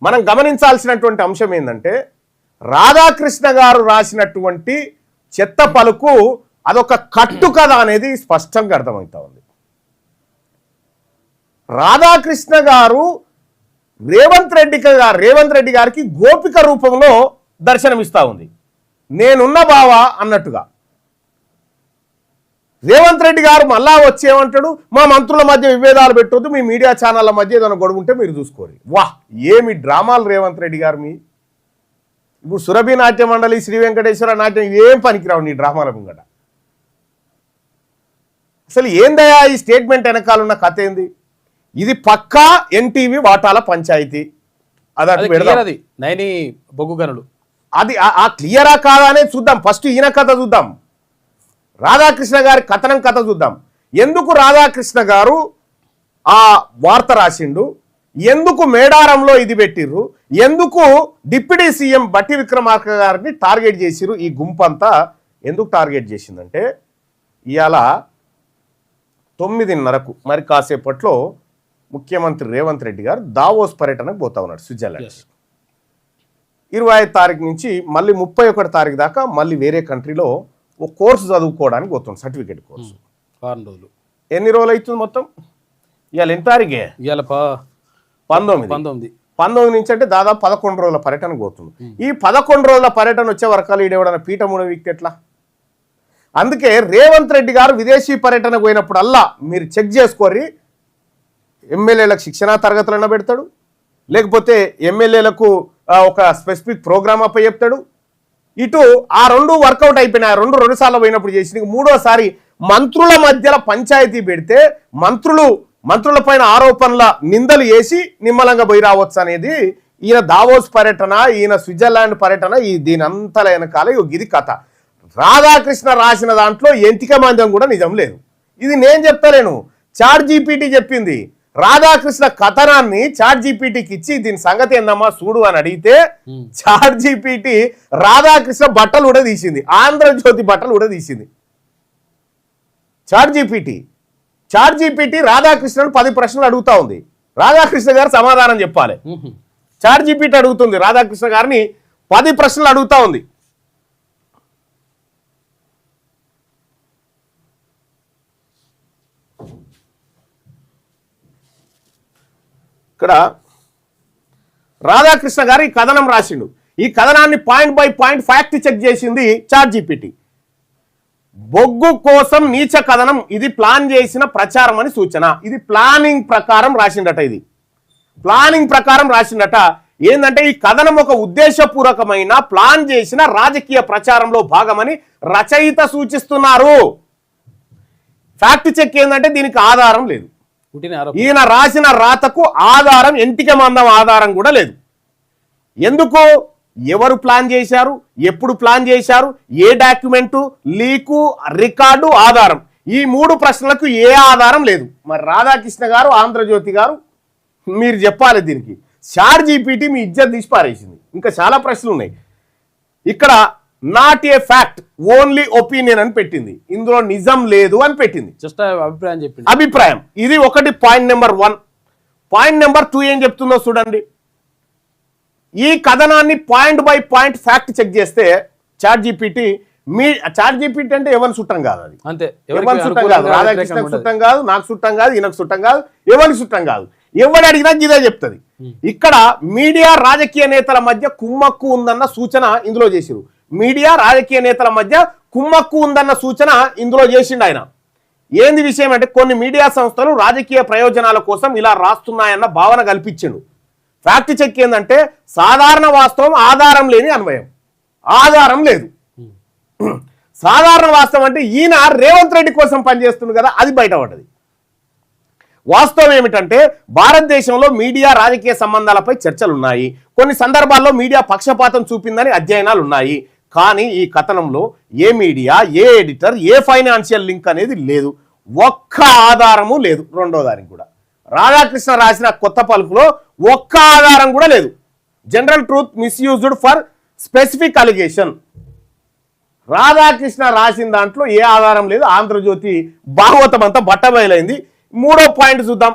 మనం గమనించాల్సినటువంటి అంశం ఏంటంటే రాధాకృష్ణ గారు రాసినటువంటి చెత్త పలుకు అదొక కట్టు కథ అనేది స్పష్టంగా అర్థమవుతా ఉంది. రాధాకృష్ణ గారు రేవంత్ రెడ్డి గారికి గోపిక రూపంలో దర్శనమిస్తా ఉంది. నేనున్న బావా అన్నట్టుగా రేవంత్ రెడ్డి గారు మళ్ళా వచ్చేమంటాడు, మా మంత్రుల మధ్య విభేదాలు పెట్టొద్దు, మీ మీడియా ఛానళ్ళ మధ్య ఏదైనా గొడవ ఉంటే మీరు చూసుకోరు. వాహ్, ఏమి డ్రామాలు రేవంత్ రెడ్డి గారు. మీ ఇప్పుడు సురభి నాట్య మండలి, శ్రీ వెంకటేశ్వర నాట్యం ఏం పనికిరావు నీ డ్రామాల ముంగట. అసలు ఏందయ్యా ఈ స్టేట్మెంట్ వెనకాలన్న కథ ఏంది? ఇది పక్కా ఎన్టీవీ వాటాల పంచాయతీ. అది నైని బొగ్గు గనులు, అది ఆ క్లియరా కాదా అనేది చూద్దాం. ఫస్ట్ ఈయన కథ చూద్దాం, రాధాకృష్ణ గారి కథ చూద్దాం. ఎందుకు రాధాకృష్ణ గారు ఆ వార్త రాసిండు, ఎందుకు మేడారంలో ఇది పెట్టిర్రు, ఎందుకు డిప్యూటీ సీఎం బట్టి విక్రమార్క గారిని టార్గెట్ చేసిర్రు, ఈ గుంపంతా ఎందుకు టార్గెట్ చేసిందంటే ఇవాళ 9:30కు మరి కాసేపట్లో ముఖ్యమంత్రి రేవంత్ రెడ్డి గారు దావోస్ పర్యటనకు పోతా ఉన్నాడు స్విట్జర్లాండ్. 25 తారీఖు నుంచి మళ్ళీ 31 తారీఖు దాకా మళ్ళీ వేరే కంట్రీలో ఓ కోర్సు చదువుకోవడానికి పోతుంది, సర్టిఫికేట్ కోర్సు. 4 రోజులు. ఎన్ని రోజులు అవుతుంది మొత్తం? ఇవాళ ఎన్ని తారీఖే? ఇవాళ 19 నుంచి అంటే దాదాపు 11 రోజుల పర్యటనకు పోతుంది. ఈ 11 రోజుల పర్యటన వచ్చే వరకాలు ఈడేవడన్నా పీఠముడ వీక్తి ఎట్లా? అందుకే రేవంత్ రెడ్డి గారు విదేశీ పర్యటనకు పోయినప్పుడల్లా మీరు చెక్ చేసుకోర్రి, ఎమ్మెల్యేలకు శిక్షణా తరగతులన్నా పెడతాడు, లేకపోతే ఎమ్మెల్యేలకు ఒక స్పెసిఫిక్ ప్రోగ్రామ్ అప్ప చెప్తాడు. ఇటు ఆ 2 వర్కౌట్ అయిపోయినాయి. 2 సార్లు పోయినప్పుడు చేసిన 3వసారి మంత్రుల మధ్యలో పంచాయతీ పెడితే మంత్రుల పైన ఆరోపణల నిందలు వేసి నిమ్మలంగా పోయి రావచ్చు అనేది ఈయన దావోస్ పర్యటన, ఈయన స్విట్జర్లాండ్ పర్యటన, దీని అంతల వెనకాల ఇది కథ. రాధాకృష్ణ రాసిన దాంట్లో ఎంతిక మందం కూడా నిజం లేదు. ఇది నేను చెప్తలేను, చాట్ జీపీటీ చెప్పింది. రాధాకృష్ణ కథనాన్ని చాట్ జీపీటీకి ఇచ్చి దీని సంగతి ఏందమ్మా చూడు అని అడిగితే చాట్ జీపీటీ రాధాకృష్ణ బట్టలు కూడా తీసింది, ఆంధ్రజ్యోతి బట్టలు కూడా తీసింది. చాట్ జీపీటీ రాధాకృష్ణను 10 ప్రశ్నలు అడుగుతా ఉంది. రాధాకృష్ణ గారు సమాధానం చెప్పాలి. చాట్ జీపీటీ అడుగుతుంది రాధాకృష్ణ గారిని 10 ప్రశ్నలు అడుగుతా ఉంది. ఇక్కడ రాధాకృష్ణ గారు ఈ కథనం రాసిండు. ఈ కథనాన్ని point by point fact check చేసింది చాట్ జీపీటీ. బొగ్గు కోసం నీచ కథనం, ఇది ప్లాన్ చేసిన ప్రచారం అని సూచన. ఇది ప్లానింగ్ ప్రకారం రాసిండట. ఇది ప్లానింగ్ ప్రకారం రాసిండట. ఏంటంటే ఈ కథనం ఒక ఉద్దేశపూర్వకమైన ప్లాన్ చేసిన రాజకీయ ప్రచారంలో భాగమని రచయిత సూచిస్తున్నారు. ఫ్యాక్ట్ చెక్ ఏంటంటే దీనికి ఆధారం లేదు. ఈయన రాసిన రాతకు ఆధారం, ఎంటిక మందం ఆధారం కూడా లేదు. ఎందుకు, ఎవరు ప్లాన్ చేశారు, ఎప్పుడు ప్లాన్ చేశారు, ఏ డాక్యుమెంటు, లీకు, రికార్డు, ఆధారం, ఈ 3 ప్రశ్నలకు ఏ ఆధారం లేదు. మరి రాధాకృష్ణ గారు, ఆంధ్రజ్యోతి గారు మీరు చెప్పాలి దీనికి. చాట్ జీపీటీ మీ ఇజ్జత్ తీసి పారేసింది. ఇంకా చాలా ప్రశ్నలు ఉన్నాయి. ఇక్కడ not a fact, only opinion అని పెట్టింది. ఇందులో నిజం లేదు అని పెట్టింది. జస్ట్ అభిప్రాయం చెప్పింది. అభిప్రాయం. ఇది ఒకటి పాయింట్ నెంబర్ 1. పాయింట్ నెంబర్ 2 ఏం చెప్తుందో చూడండి. ఈ కథనాన్ని point by point fact check చేస్తే చాట్ జీపీటీ అంటే ఎవరి చుట్టం కాదు. అది అంతే, ఎవరి చుట్టం కాదు. రాధాకృష్ణకు చుట్టం కాదు, నాకు చుట్టం కాదు, ఈయనకు చుట్టం కాదు, ఎవరికి చుట్టం కాదు. ఎవడు అడిగినా ఇదే చెప్తుంది. ఇక్కడ మీడియా రాజకీయ నేతల మధ్య కుమ్మక్కు ఉందన్న సూచన ఇందులో చేసిరు. మీడియా రాజకీయ నేతల మధ్య కుమ్మక్కు ఉందన్న సూచన ఇందులో చేసిండు ఆయన. ఏంది విషయం అంటే కొన్ని మీడియా సంస్థలు రాజకీయ ప్రయోజనాల కోసం ఇలా రాస్తున్నాయన్న భావన కల్పించిండు. ఫ్యాక్ట్ చెక్ ఏంటంటే సాధారణ వాస్తవం, ఆధారం లేని అన్వయం. ఆధారం లేదు. సాధారణ వాస్తవం అంటే ఈయన రేవంత్ రెడ్డి కోసం పనిచేస్తుంది కదా, అది బయటపడ్డది. వాస్తవం ఏమిటంటే భారతదేశంలో మీడియా రాజకీయ సంబంధాలపై చర్చలు ఉన్నాయి. కొన్ని సందర్భాల్లో మీడియా పక్షపాతం చూపిందని అధ్యయనాలు ఉన్నాయి. కానీ ఈ కథనంలో ఏ మీడియా, ఏ ఎడిటర్, ఏ ఫైనాన్షియల్ లింక్ అనేది లేదు. ఒక్క ఆధారము లేదు. రెండో దానికి కూడా రాధాకృష్ణ రాసిన కొత్త పలుకులో ఒక్క ఆధారం కూడా లేదు. General truth misused for specific allegation. Radhakrishna రాసిన దాంట్లో ఏ ఆధారం లేదు. ఆంధ్రజ్యోతి భాగవతం అంతా బట్టబయలైంది. 3వ పాయింట్ చూద్దాం.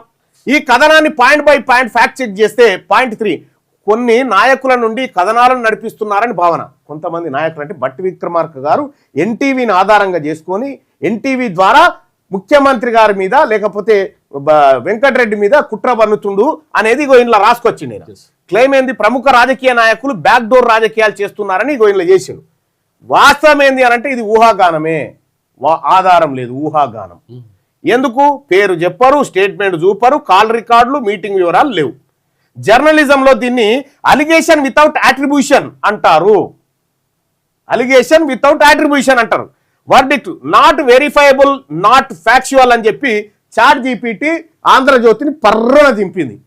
ఈ కథనాన్ని point by point fact check చేస్తే పాయింట్ 3, కొన్ని నాయకుల నుండి కథనాలను నడిపిస్తున్నారని భావన. కొంతమంది నాయకులు అంటే బట్టి విక్రమార్క గారు ఎన్టీవీని ఆధారంగా చేసుకొని ఎన్టీవీ ద్వారా ముఖ్యమంత్రి గారి మీద లేకపోతే వెంకటరెడ్డి మీద కుట్ర పన్నుతుండు అనేది ఇంట్లో రాసుకొచ్చింది. క్లెయిమ్ ఏంది, ప్రముఖ రాజకీయ నాయకులు బ్యాక్ డోర్ రాజకీయాలు చేస్తున్నారని ఇంట్లో చేసిండు. వాస్తవం ఏంది అని అంటే ఇది ఊహాగానమే, ఆధారం లేదు, ఊహాగానం. ఎందుకు పేరు చెప్పరు, స్టేట్మెంట్ చూపరు, కాల్ రికార్డులు, మీటింగ్ వివరాలు లేవు. జర్నలిజంలో దీన్ని అలిగేషన్ వితౌట్ అట్రిబ్యూషన్ అంటారు. అలిగేషన్ వితౌట్ అట్రిబ్యూషన్ అంటారు. Verdict not verifiable, not factual అని చెప్పి చాట్ జీపీటీ ఆంధ్రజ్యోతిని పర్రన దింపింది.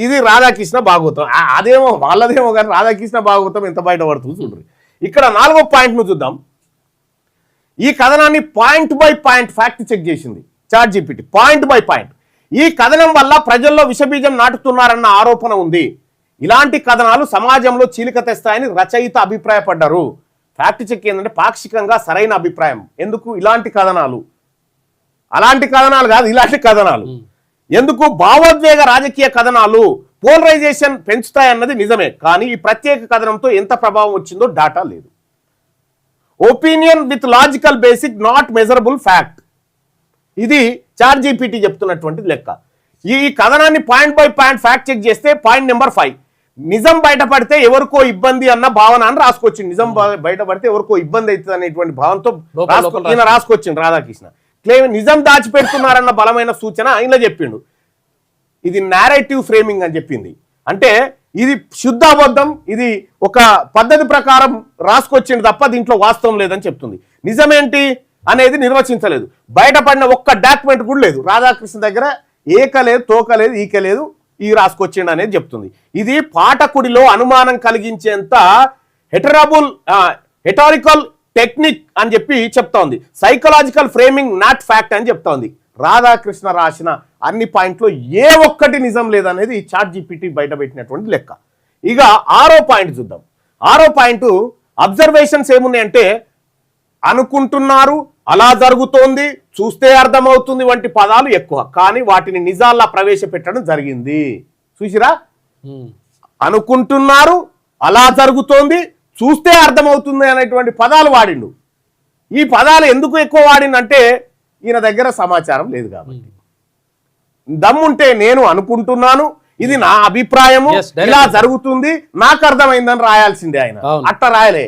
ఇది రాధాకృష్ణ భాగవతం. అదేమో వాళ్ళదేమో కానీ రాధాకృష్ణ భాగవతం ఎంత బయటపడుతుంది చూడండి. ఇక్కడ 4వ పాయింట్ను చూద్దాం. ఈ కథనాన్ని point by point fact check చేసింది chat GPT, point by point. ఈ కథనం వల్ల ప్రజల్లో విషబీజం నాటుతున్నారన్న ఆరోపణ ఉంది. ఇలాంటి కథనాలు సమాజంలో చీలిక తెస్తాయని రచయిత అభిప్రాయపడ్డారు. ఫ్యాక్ట్ చెక్ ఏంటంటే పాక్షికంగా సరైన అభిప్రాయం. ఎందుకు ఇలాంటి కథనాలు, అలాంటి కథనాలు కాదు, ఇలాంటి కథనాలు. ఎందుకు భావోద్వేగ రాజకీయ కథనాలు పోలరైజేషన్ పెంచుతాయన్నది నిజమే, కానీ ఈ ప్రత్యేక కథనంతో ఎంత ప్రభావం వచ్చిందో డాటా లేదు. Opinion with logical basic not measurable fact. ఇది చాట్ జీపీటీ చెప్తున్నటువంటి లెక్క. ఈ కథనాన్ని point by point fact check చేస్తే పాయింట్ నెంబర్ 5 నిజం బయటపడితే ఎవరికో ఇబ్బంది అన్న భావన అని రాసుకొచ్చింది. నిజం బయటపడితే ఎవరికో ఇబ్బంది అవుతుంది అనేటువంటి భావనతో ఈయన రాసుకొచ్చింది రాధాకృష్ణ. క్లెయిమ్ నిజం దాచిపెడుతున్నారన్న బలమైన సూచన ఆయన చెప్పిండు. ఇది నారేటివ్ ఫ్రేమింగ్ అని చెప్పింది. అంటే ఇది శుద్ధ అబద్ధం, ఇది ఒక పద్ధతి ప్రకారం రాసుకొచ్చింది తప్ప దీంట్లో వాస్తవం లేదని చెప్తుంది. నిజమేంటి అనేది నిర్వచించలేదు. బయటపడిన ఒక్క డాక్యుమెంట్ కూడా లేదు రాధాకృష్ణ దగ్గర. ఏకలేదు, తోకలేదు, ఈకలేదు, ఈ రాసుకొచ్చిండు అనేది చెప్తుంది. ఇది పాఠకుడిలో అనుమానం కలిగించేంత హెటారికల్ టెక్నిక్ అని చెప్పి చెప్తోంది. సైకలాజికల్ ఫ్రేమింగ్ నాట్ ఫ్యాక్ట్ అని చెప్తోంది. రాధాకృష్ణ రాసిన అన్ని పాయింట్లో ఏ ఒక్కటి నిజం లేదనేది చాట్ జీపీటీ బయట పెట్టినటువంటి లెక్క. ఇక 6వ పాయింట్ చూద్దాం. 6వ పాయింట్ అబ్జర్వేషన్స్ ఏమున్నాయంటే అనుకుంటున్నారు, అలా జరుగుతోంది, చూస్తే అర్థమవుతుంది వంటి పదాలు ఎక్కువ, కానీ వాటిని నిజాల్లా ప్రవేశపెట్టడం జరిగింది. చూసిరా, అనుకుంటున్నారు, అలా జరుగుతోంది, చూస్తే అర్థమవుతుంది అనేటువంటి పదాలు వాడిండు. ఈ పదాలు ఎందుకు ఎక్కువ వాడిందంటే ఈయన దగ్గర సమాచారం లేదు కాబట్టి. దమ్ముంటే నేను అనుకుంటున్నాను, ఇది నా అభిప్రాయము, ఇలా జరుగుతుంది, నాకు అర్థమైందని రాయాల్సిందే. ఆయన అట్ట రాయలే,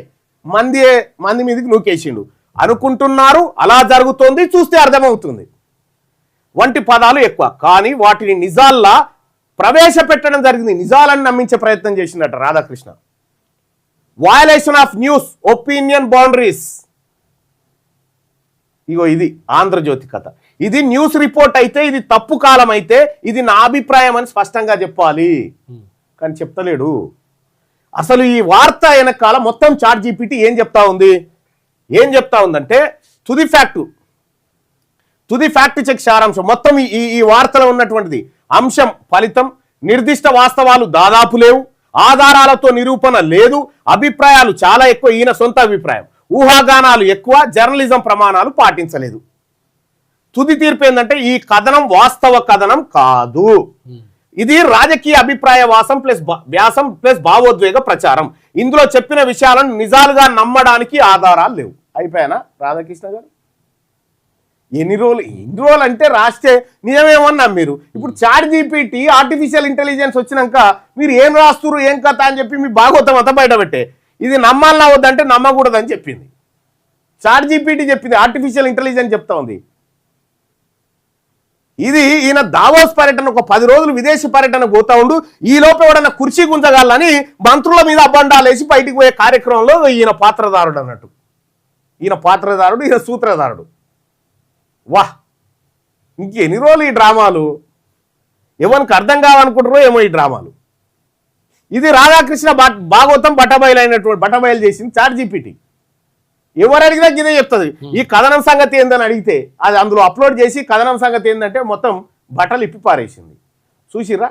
మంది మీదకి నూకేసిండు. అనుకుంటున్నారు, అలా జరుగుతోంది, చూస్తే అర్థమవుతుంది వంటి పదాలు ఎక్కువ, కానీ వాటిని నిజాల్లా ప్రవేశపెట్టడం జరిగింది. నిజాలని నమ్మించే ప్రయత్నం చేసిందట Radhakrishna. Violation of news opinion boundaries. ఇగో ఇది ఆంధ్రజ్యోతి కథ. ఇది న్యూస్ రిపోర్ట్ అయితే, ఇది తప్పు కాలం అయితే, ఇది నా అభిప్రాయం అని స్పష్టంగా చెప్పాలి, కానీ చెప్తలేడు. అసలు ఈ వార్త వెనకాల మొత్తం చాట్ జీపీటీ ఏం చెప్తా ఉందంటే తుది ఫ్యాక్ట్ చెక్ సారాంశం మొత్తం ఈ వార్తలో ఉన్నటువంటిది. అంశం ఫలితం, నిర్దిష్ట వాస్తవాలు దాదాపు లేవు, ఆధారాలతో నిరూపణ లేదు, అభిప్రాయాలు చాలా ఎక్కువ, ఈయన సొంత అభిప్రాయం, ఊహాగానాలు ఎక్కువ, జర్నలిజం ప్రమాణాలు పాటించలేదు. తుది తీర్పు ఏంటంటే ఈ కథనం వాస్తవ కథనం కాదు, ఇది రాజకీయ అభిప్రాయ వ్యాసం ప్లస్ భావోద్వేగ ప్రచారం. ఇందులో చెప్పిన విషయాలను నిజాలుగా నమ్మడానికి ఆధారాలు లేవు. అయిపోయానా రాధాకృష్ణ గారు? ఎన్ని రోజులు అంటే రాస్తే నిజమేమన్నా మీరు. ఇప్పుడు చాట్ జీపీటీ ఆర్టిఫిషియల్ ఇంటెలిజెన్స్ వచ్చినాక మీరు ఏం రాస్తున్నారు, ఏం కథ అని చెప్పి మీ భాగవతం అంతా బయటపెట్టే, ఇది నమ్మాలన్నా వద్దంటే నమ్మకూడదని చెప్పింది చాట్ జీపీటీ చెప్పింది. ఆర్టిఫిషియల్ ఇంటెలిజెన్స్ చెప్తా ఉంది. ఇది ఈయన దావోస్ పర్యటన ఒక 10 రోజులు విదేశీ పర్యటన పోతా ఉండు, ఈ లోపు ఎవడన్నా కుర్చీ గుంజగాలని మంత్రుల మీద అబ్బండాలేసి బయటికి పోయే కార్యక్రమంలో ఈయన పాత్రధారుడు అన్నట్టు. ఈయన పాత్రధారుడు, ఈయన సూత్రధారుడు. వాహ్, ఇంకెన్ని రోజులు ఈ డ్రామాలు? ఎవరికి అర్థం కావాలనుకుంటారో ఏమో ఈ డ్రామాలు. ఇది రాధాకృష్ణ భాగవతం బట్టబయలు చేసింది చాట్ జీపీటీ. ఎవరు అడిగినా ఇదే చెప్తుంది. ఈ కథనం సంగతి ఏందని అడిగితే అది అందులో అప్లోడ్ చేసి కథనం సంగతి ఏంటంటే మొత్తం బట్టలు ఇప్పి పారేసింది. చూసిరా,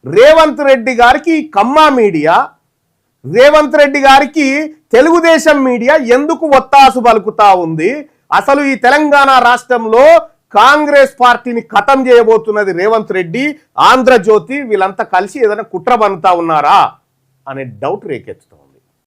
రేవంత్ రెడ్డి గారికి కమ్మా మీడియా, రేవంత్ రెడ్డి గారికి తెలుగుదేశం మీడియా ఎందుకు ఒత్తాసు పలుకుతా ఉంది? అసలు ఈ తెలంగాణ రాష్ట్రంలో కాంగ్రెస్ పార్టీని ఖతం చేయబోతున్నది రేవంత్ రెడ్డి, ఆంధ్రజ్యోతి వీళ్ళంతా కలిసి ఏదైనా కుట్ర బన్నుతా ఉన్నారా అనే డౌట్ రేకెత్తుతా ఉంది.